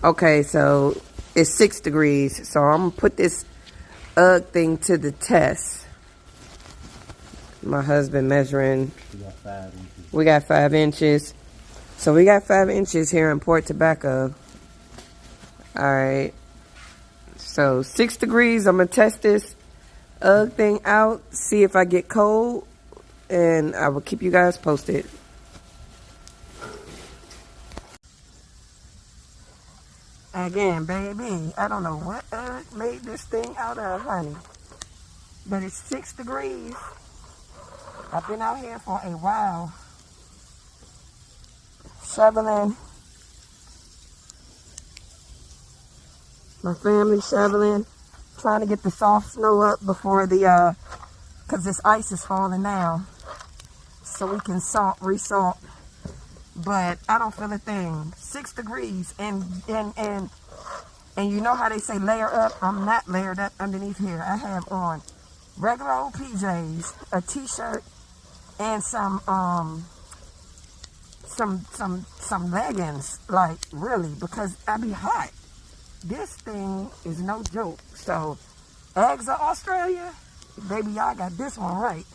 Okay, so it's 6 degrees. So I'm gonna put this UGG thing to the test. My husband measuring. We got 5 inches. So we got 5 inches here in Port Tobacco. Alright. So 6 degrees. I'm gonna test this UGG thing out, see if I get cold, and I will keep you guys posted. Again, baby, I don't know what UGG made this thing out of, honey, but it's 6 degrees. I've been out here for a while, shoveling. My family shoveling, trying to get the soft snow up before the, cause this ice is falling now, so we can resalt. But I don't feel a thing. 6 degrees, and you know how they say layer up? I'm not layered up underneath here. I have on regular old PJs, a t-shirt, and some leggings, like really, because I be hot. This thing is no joke. So, eggs of Australia, baby, y'all got this one right.